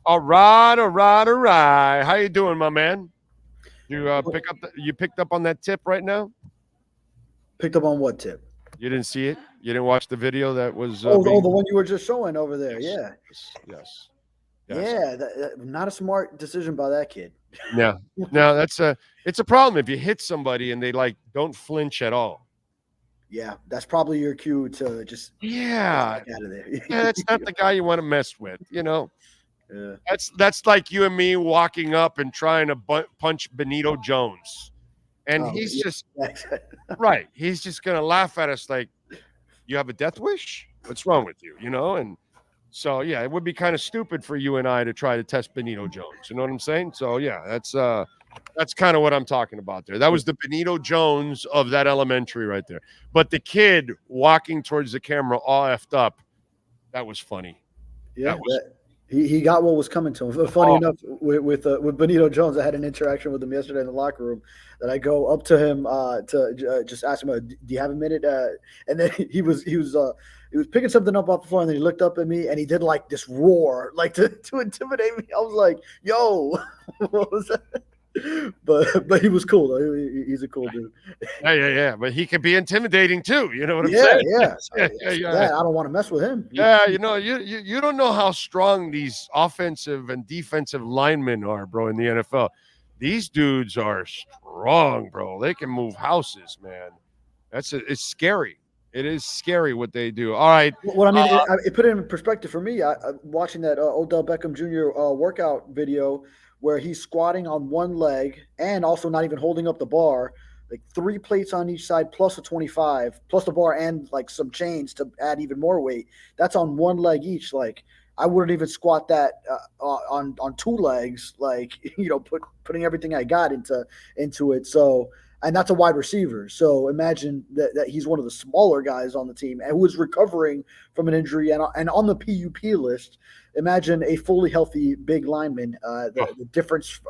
All right, all right, all right. How you doing, my man? You you picked up on that tip right now? Picked up on what tip? You didn't see it? You didn't watch the video that was Oh, being the one you were just showing over there. Yes, Yeah, yes, yes, yes. yeah. Not a smart decision by that kid. Yeah. No, it's a problem if you hit somebody and they like don't flinch at all. Yeah, that's probably your cue to just get the Yeah. heck out of there. Yeah, that's not the guy you want to mess with, you know. Yeah. That's like you and me walking up and trying to punch Benito Jones. And Oh, he's just yeah. right. He's just going to laugh at us like, "You have a death wish? What's wrong with you?" You know? And so yeah, it would be kind of stupid for you and I to try to test Benito Jones. You know what I'm saying? So yeah, that's kind of what I'm talking about there. That was the Benito Jones of that elementary right there. But the kid walking towards the camera all effed up, that was funny. Yeah, That was he got what was coming to him. Funny oh, enough, with Benito Jones, I had an interaction with him yesterday in the locker room. That I go up to him to just ask him, "Do you have a minute?" And then he was picking something up off the floor, and then he looked up at me, and he did like this roar, like to intimidate me. I was like, "Yo, what was that?" But he was cool though. He's a cool dude. yeah. But he can be intimidating too. You know what I'm Yeah, saying? yeah, Yeah. That I don't want to mess with him. Yeah, you know, you don't know how strong these offensive and defensive linemen are, bro, in the NFL. These dudes are strong, bro. They can move houses, man. It's scary. It is scary what they do. All right. Well, I mean, it put it in perspective for me. Watching that Odell Beckham Jr. Workout video where he's squatting on one leg and also not even holding up the bar, like 3 plates on each side plus a 25, plus the bar and like some chains to add even more weight. That's on one leg each. Like I wouldn't even squat that on 2 legs. Like putting everything I got into it. So. And that's a wide receiver. So imagine that he's one of the smaller guys on the team and who is recovering from an injury and on the PUP list. Imagine a fully healthy big lineman. The difference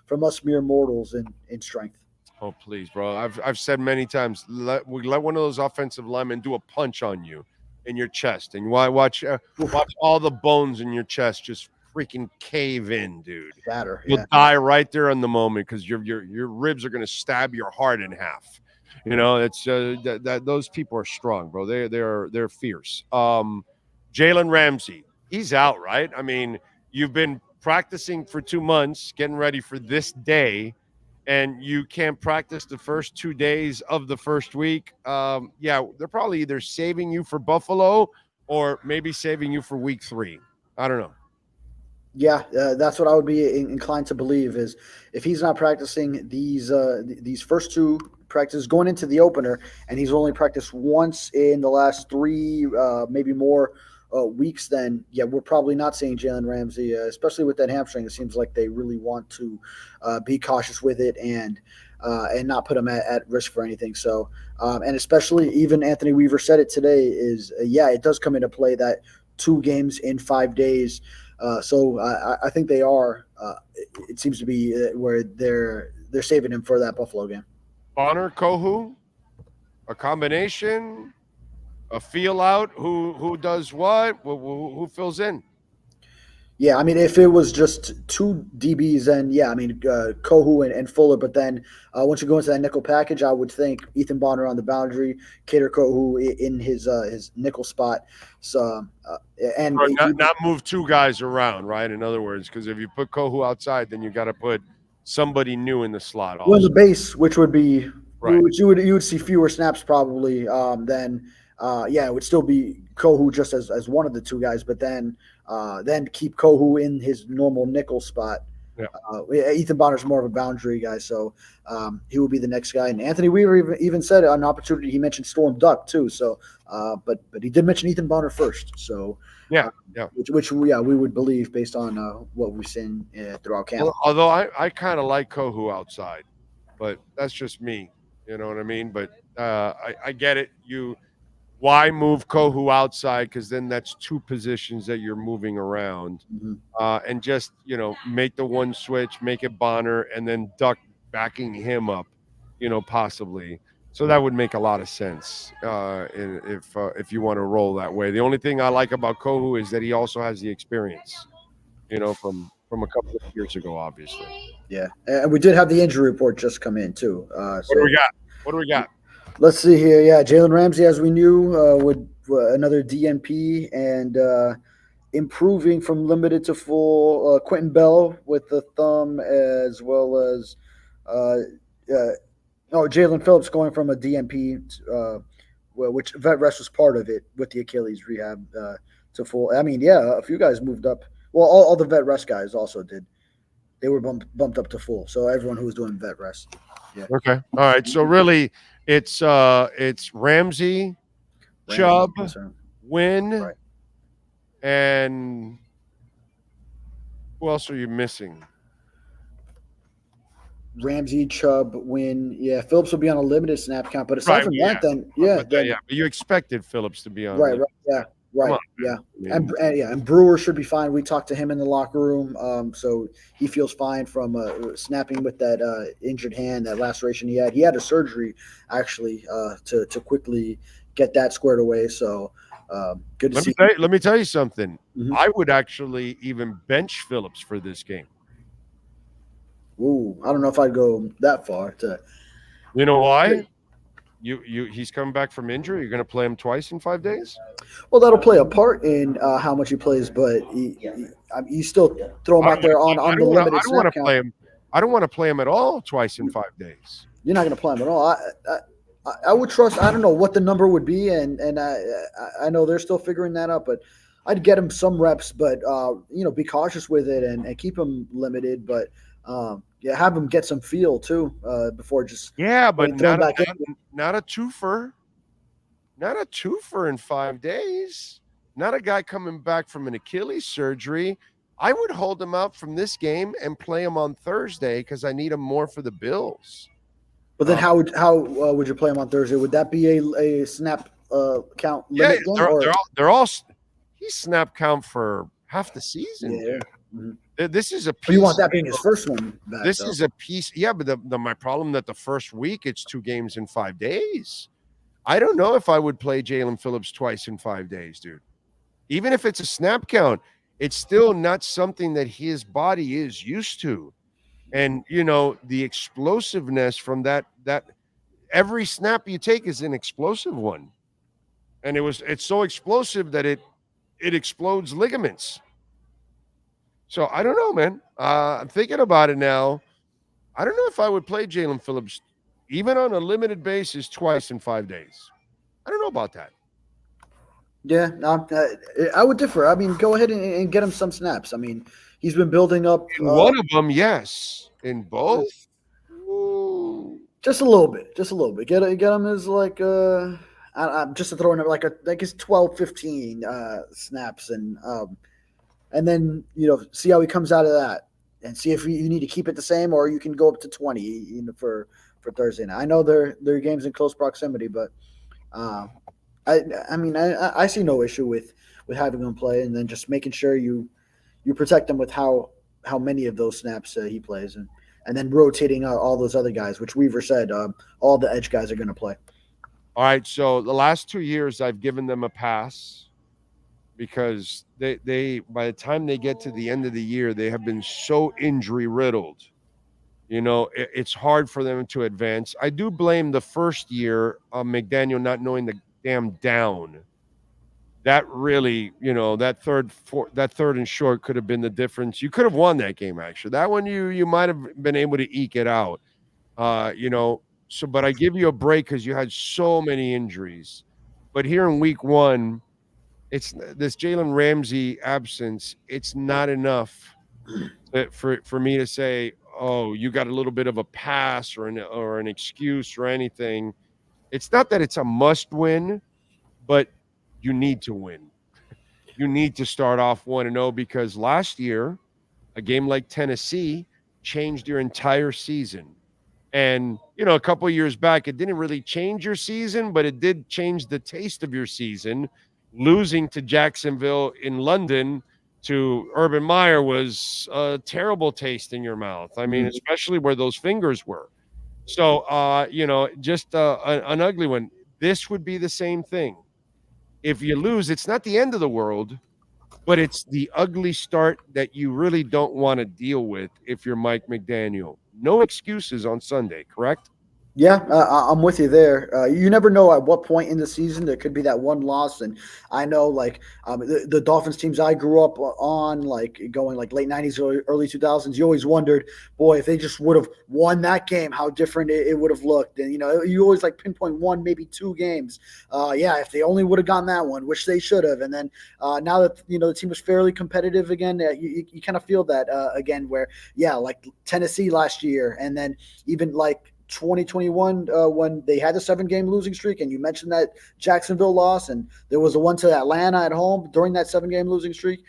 from us mere mortals in strength. Oh, please, bro. I've said many times, let one of those offensive linemen do a punch on you in your chest, and watch all the bones in your chest just freaking cave in, dude. Shatter. You'll Yeah. die right there in the moment because your ribs are gonna stab your heart in half. You know, it's that those people are strong, bro. They're fierce. Jalen Ramsey, he's out, right? I mean, you've been practicing for 2 months, getting ready for this day, and you can't practice the first 2 days of the first week. Yeah, they're probably either saving you for Buffalo or maybe saving you for week 3. I don't know. Yeah, that's what I would be inclined to believe is if he's not practicing these first 2 practices going into the opener, and he's only practiced once in the last 3, maybe more weeks. Then yeah, we're probably not seeing Jalen Ramsey, especially with that hamstring. It seems like they really want to be cautious with it and not put him at risk for anything. So and especially even Anthony Weaver said it today is yeah, it does come into play that 2 games in 5 days. So I think they are. It seems to be where they're saving him for that Buffalo game. Bonner, Kohu, a combination, a feel out. Who does what? Who fills in? Yeah, I mean, if it was just 2 DBs, then yeah, I mean, Kohu and Fuller. But then once you go into that nickel package, I would think Ethan Bonner on the boundary, Cater Kohu in his nickel spot. So and Or not move 2 guys around, right? In other words, because if you put Kohu outside, then you got to put somebody new in the slot. well, in Also, the base, which would be right? which you would see fewer snaps probably than yeah, it would still be Kohu just as one of the 2 guys, but then keep Kohu in his normal nickel spot. Yeah. Ethan Bonner's more of a boundary guy, so he will be the next guy. And Anthony Weaver even said an opportunity. He mentioned Storm Duck too. So, but he did mention Ethan Bonner first. So Yeah. which yeah, we would believe based on what we've seen throughout camp. Well, although I kind of like Kohu outside, but that's just me. You know what I mean? But I get it. Why move Kohu outside? Because then that's 2 positions that you're moving around, and just make the one switch, make it Bonner, and then Duck backing him up, possibly. So that would make a lot of sense if you want to roll that way. The only thing I like about Kohu is that he also has the experience. from a couple of years ago, obviously. Yeah, and we did have the injury report just come in too. What do we got? What do we got? Let's see here. Yeah, Jalen Ramsey, as we knew, would another DNP and improving from limited to full. Quentin Bell with the thumb, as well as Jalen Phillips going from a DNP, which vet rest was part of it with the Achilles rehab to full. I mean, yeah, a few guys moved up. Well, all the vet rest guys also did. They were bumped up to full. So everyone who was doing vet rest. Yeah. Okay. All right. So really, it's Ramsey, Chubb, Wynn, right. and who else are you missing? Ramsey, Chubb, Wynn. Yeah, Phillips will be on a limited snap count, but aside from that, then but you expected Phillips to be on. Right. Yeah. Right. On, yeah. And Brewer should be fine. We talked to him in the locker room, so he feels fine from snapping with that injured hand, that laceration he had. He had a surgery actually to quickly get that squared away. So good to see. Let me tell you something. Mm-hmm. I would actually even bench Phillips for this game. Ooh, I don't know if I'd go that far. You know why? He's coming back from injury. You're going to play him twice in 5 days? Well, that'll play a part in how much he plays, but you still throw him out there on the limited snap count. I don't want to play him at all twice in 5 days. You're not going to play him at all. I would trust. I don't know what the number would be, and I know they're still figuring that out, but I'd get him some reps, but be cautious with it and keep him limited, but. Have him get some feel too before just but not a twofer, not a twofer in 5 days. Not a guy coming back from an Achilles surgery. I would hold him out from this game and play him on Thursday because I need him more for the Bills. But then how would you play him on Thursday? Would that be a snap count limit game? They're all he's snap count for half the season. Yeah. Mm-hmm. This is a piece. But you want that being his first one back, This is a piece. Yeah, but my problem that the first week it's 2 games in 5 days. I don't know if I would play Jalen Phillips twice in 5 days, dude. Even if it's a snap count, it's still not something that his body is used to. And, the explosiveness from that every snap you take is an explosive one. And it's so explosive that it explodes ligaments. So I don't know, man. I'm thinking about it now. I don't know if I would play Jalen Phillips, even on a limited basis, twice in 5 days. I don't know about that. Yeah, I would differ. I mean, go ahead and get him some snaps. I mean, he's been building up. In one of them, yes. In both? Just a little bit. Get him as like I'm just to throw in like his 12, 15 snaps and then, see how he comes out of that and see if you need to keep it the same or you can go up to 20 for Thursday night. I know they're games in close proximity, but I see no issue with having him play and then just making sure you protect him with how many of those snaps he plays and then rotating out all those other guys, which Weaver said all the edge guys are going to play. All right, so the last 2 years I've given them a pass. Because they by the time they get to the end of the year, they have been so injury riddled. It's hard for them to advance. I do blame the first year McDaniel not knowing the damn down. That really, that third and short could have been the difference. You could have won that game actually. That one you might have been able to eke it out. So but I give you a break because you had so many injuries. But here in week 1. It's this Jalen Ramsey absence. It's not enough for me to say, oh, you got a little bit of a pass or an excuse or anything. It's not that it's a must win, but you need to win. You need to start off 1-0 because last year, a game like Tennessee changed your entire season. And, a couple of years back, it didn't really change your season, but it did change the taste of your season. Losing to Jacksonville in London to Urban Meyer was a terrible taste in your mouth. I mean, especially where those fingers were. So, just an ugly one. This would be the same thing. If you lose, it's not the end of the world, but it's the ugly start that you really don't want to deal with if you're Mike McDaniel. No excuses on Sunday, correct? Yeah, I'm with you there. You never know at what point in the season there could be that one loss, and I know like the Dolphins teams I grew up on, like going like late '90s, early 2000s. You always wondered, boy, if they just would have won that game, how different it would have looked. And you always like pinpoint one, maybe two games. Yeah, if they only would have gotten that one, which they should have. And then now that the team was fairly competitive again, you kind of feel that again, where like Tennessee last year, and then even like 2021 when they had the 7-game losing streak, and you mentioned that Jacksonville loss, and there was a one to Atlanta at home during that 7-game losing streak.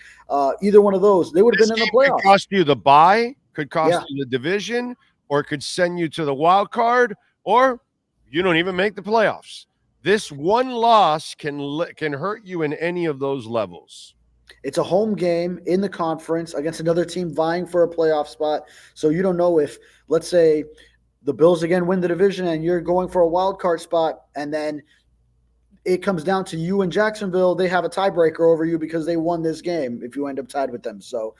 Either one of those, they would have been in the playoffs. Could cost you the bye, could cost you the division, or it could send you to the wild card, or you don't even make the playoffs. This one loss can hurt you in any of those levels. It's a home game in the conference against another team vying for a playoff spot, so you don't know if, let's say, the Bills again win the division and you're going for a wild card spot, and then it comes down to you and Jacksonville. They have a tiebreaker over you because they won this game if you end up tied with them. So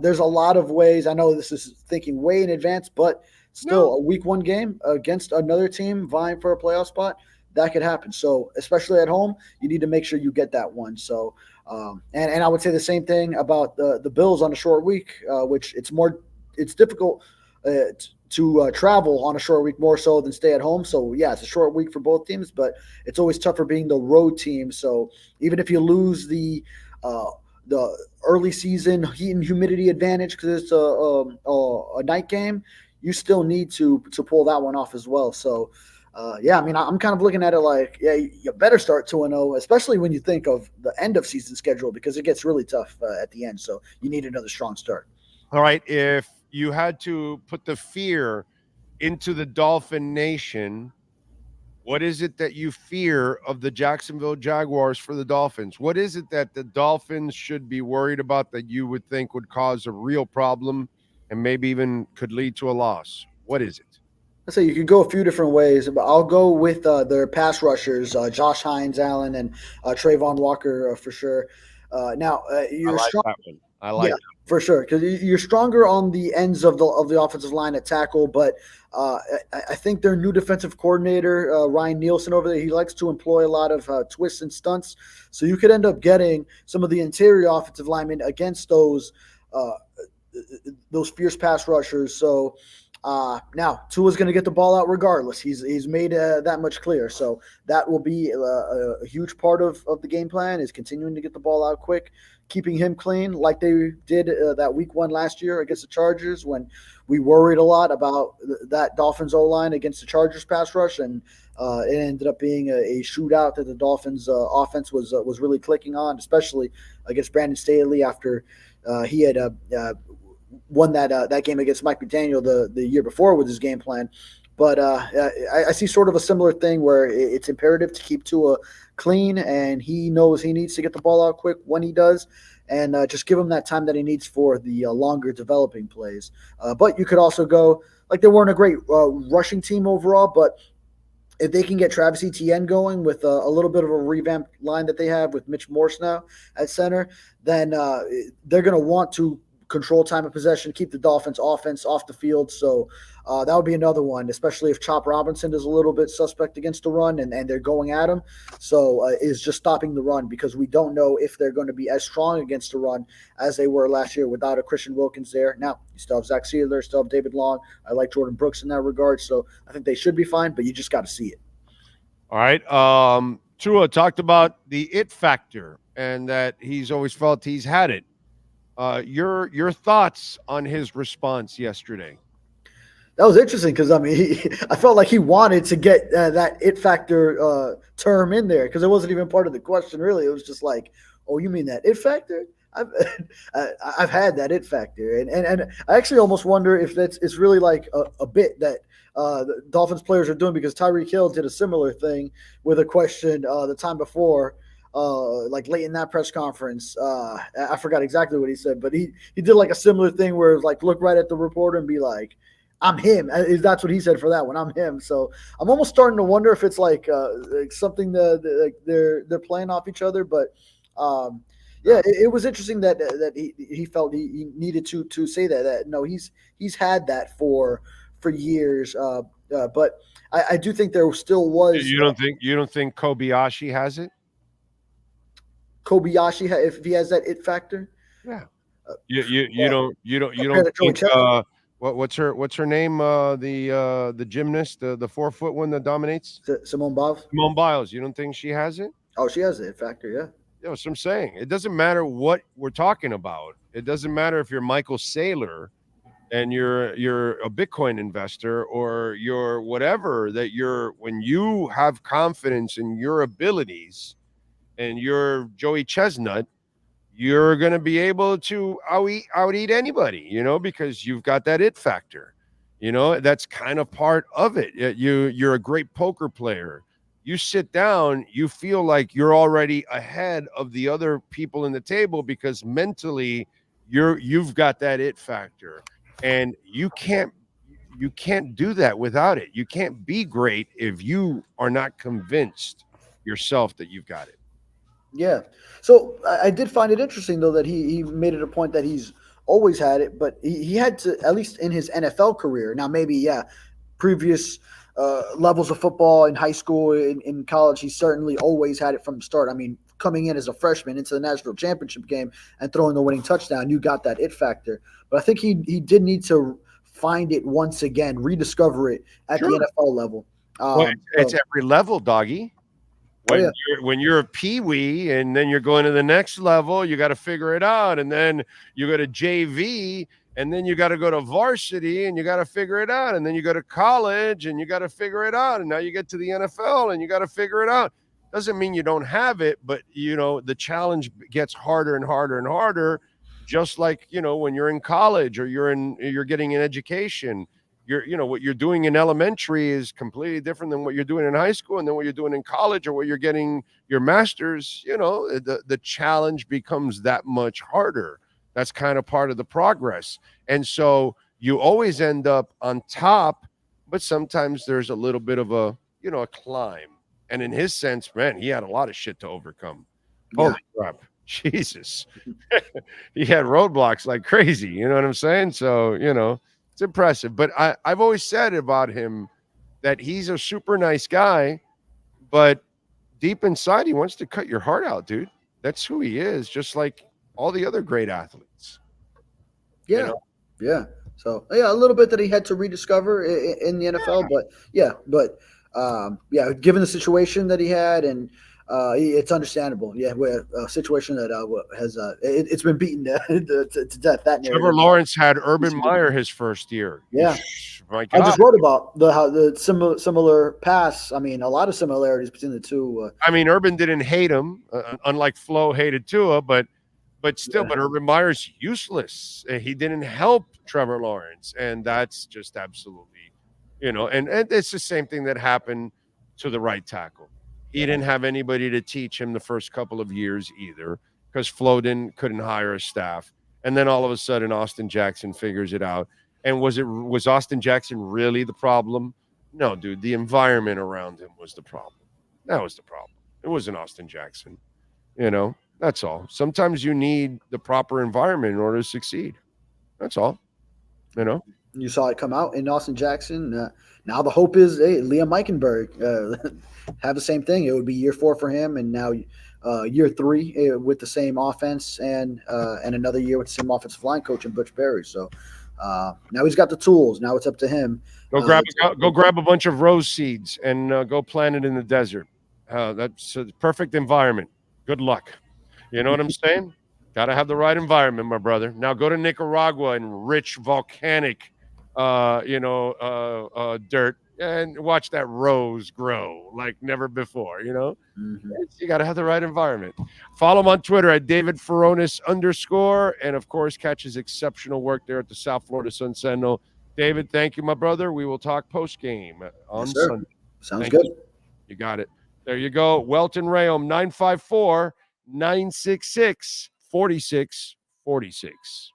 there's a lot of ways. I know this is thinking way in advance, but still a week 1 game against another team vying for a playoff spot, that could happen. So especially at home, you need to make sure you get that one. So and I would say the same thing about the Bills on a short week, which it's difficult to travel on a short week more so than stay at home. So yeah, it's a short week for both teams, but it's always tougher being the road team. So even if you lose the early season heat and humidity advantage because it's a night game, you still need to pull that one off as well. So I mean, I'm kind of looking at it like, you better start 2-0, especially when you think of the end of season schedule, because it gets really tough at the end. So you need another strong start. All right, if you had to put the fear into the Dolphin Nation, what is it that you fear of the Jacksonville Jaguars for the Dolphins? What is it that the Dolphins should be worried about that you would think would cause a real problem and maybe even could lead to a loss? What is it? Let's say you could go a few different ways, but I'll go with their pass rushers, Josh Hines, Allen, and Trayvon Walker for sure. Now, you're strong. That one. I like it. For sure, because you're stronger on the ends of the offensive line at tackle, but I think their new defensive coordinator, Ryan Nielsen over there, he likes to employ a lot of twists and stunts. So you could end up getting some of the interior offensive linemen against those fierce pass rushers. So now Tua's going to get the ball out regardless. He's made that much clear. So that will be a huge part of the game plan, is continuing to get the ball out quick, keeping him clean like they did that week 1 last year against the Chargers, when we worried a lot about that Dolphins O-line against the Chargers pass rush, and it ended up being a shootout that the Dolphins offense was really clicking on, especially against Brandon Staley after he had won that game against Mike McDaniel the year before with his game plan. But I see sort of a similar thing where it's imperative to keep Tua clean, and he knows he needs to get the ball out quick when he does, and just give him that time that he needs for the longer developing plays. But you could also go, like, they weren't a great rushing team overall, but if they can get Travis Etienne going with a little bit of a revamped line that they have with Mitch Morse now at center, then they're going to want to control time of possession, keep the Dolphins offense off the field. So that would be another one, especially if Chop Robinson is a little bit suspect against the run and they're going at him. So is just stopping the run, because we don't know if they're going to be as strong against the run as they were last year without a Christian Wilkins there. Now, you still have Zach Sealer, still have David Long. I like Jordan Brooks in that regard. So I think they should be fine, but you just got to see it. All right. Tua talked about the it factor and that he's always felt he's had it. Your thoughts on his response yesterday? That was interesting because, I mean, I felt like he wanted to get that it factor term in there, because it wasn't even part of the question, really. It was just like, oh, you mean that it factor? I've had that it factor. And I actually almost wonder if it's really like a bit that the Dolphins players are doing, because Tyreek Hill did a similar thing with a question the time before. Like late in that press conference, I forgot exactly what he said, but he did like a similar thing where it was like, look right at the reporter and be like, I'm him. That's what he said for that one. I'm him. So I'm almost starting to wonder if it's like something that they're playing off each other. But Yeah, it was interesting that he felt he needed to say that no, he's had that for years. But I do think there still was You don't think Kobayashi has it? Kobayashi if he has that it factor. Yeah. Uh, You Compared don't to Joey think Chestnut. what's her name, the gymnast, the 4 foot one that dominates, Simone Biles. Simone Biles, you don't think she has it? Oh, she has the it factor. Yeah. Yeah, that's what I'm saying. It doesn't matter what we're talking about. It doesn't matter if you're Michael Saylor and you're a Bitcoin investor, or you're whatever, that you're, when you have confidence in your abilities and you're Joey Chestnut, you're going to be able to out eat anybody, because you've got that it factor. That's kind of part of it. You're a great poker player. You sit down, you feel like you're already ahead of the other people in the table because mentally you've got that it factor, and you can't do that without it. You can't be great if you are not convinced yourself that you've got it. Yeah. So I did find it interesting though that he made it a point that he's always had it, but he had to, at least in his NFL career. Now maybe previous levels of football in high school, in college, he certainly always had it from the start. I mean, coming in as a freshman into the national championship game and throwing the winning touchdown, you got that it factor. But I think he did need to find it once again, rediscover it at the NFL level. Well, it's every level, doggy. When you're a peewee and then you're going to the next level, you got to figure it out, and then you go to JV, and then you got to go to varsity, and you got to figure it out, and then you go to college, and you got to figure it out, and now you get to the NFL, and you got to figure it out. Doesn't mean you don't have it, but the challenge gets harder and harder and harder. Just like when you're in college or you're getting an education. What you're doing in elementary is completely different than what you're doing in high school, and then what you're doing in college, or what you're getting your master's. The challenge becomes that much harder. That's kind of part of the progress. And so you always end up on top, but sometimes there's a little bit of a climb. And in his sense, man, he had a lot of shit to overcome. Yeah. Holy crap. Jesus. He had roadblocks like crazy. You know what I'm saying? So, it's impressive. But I've always said about him that he's a super nice guy, but deep inside, he wants to cut your heart out, dude. That's who he is, just like all the other great athletes. Yeah. Yeah. So, a little bit that he had to rediscover in the NFL. But given the situation that he had, and it's understandable. Yeah, with a situation that has it's been beaten to death. That Trevor Lawrence had Urban Meyer his first year. Yeah, my God. I just wrote about how the similar pass. I mean, a lot of similarities between the two. Urban didn't hate him, unlike Flo hated Tua, but still, but Urban Meyer's useless. He didn't help Trevor Lawrence, and that's just absolutely, and it's the same thing that happened to the right tackle. He didn't have anybody to teach him the first couple of years either, because Flo couldn't hire a staff. And then all of a sudden, Austin Jackson figures it out. And was Austin Jackson really the problem? No, dude. The environment around him was the problem. That was the problem. It wasn't Austin Jackson. That's all. Sometimes you need the proper environment in order to succeed. That's all. You saw it come out in Austin Jackson. Now the hope is, Liam Eichenberg have the same thing. It would be year 4 for him, and now year 3 with the same offense, and another year with the same offensive line coach in Butch Berry. So now he's got the tools. Now it's up to him. Go grab a bunch of rose seeds and go plant it in the desert. That's a perfect environment. Good luck. You know what I'm saying? Got to have the right environment, my brother. Now go to Nicaragua and rich volcanic, dirt, and watch that rose grow like never before. Mm-hmm. You got to have the right environment. Follow him on Twitter at David Furones _, and of course, catch his exceptional work there at the South Florida Sun Sentinel. David, thank you, my brother. We will talk post game on Sunday. Sounds good. You got it. There you go. Welt Rheaume 954-966-4646.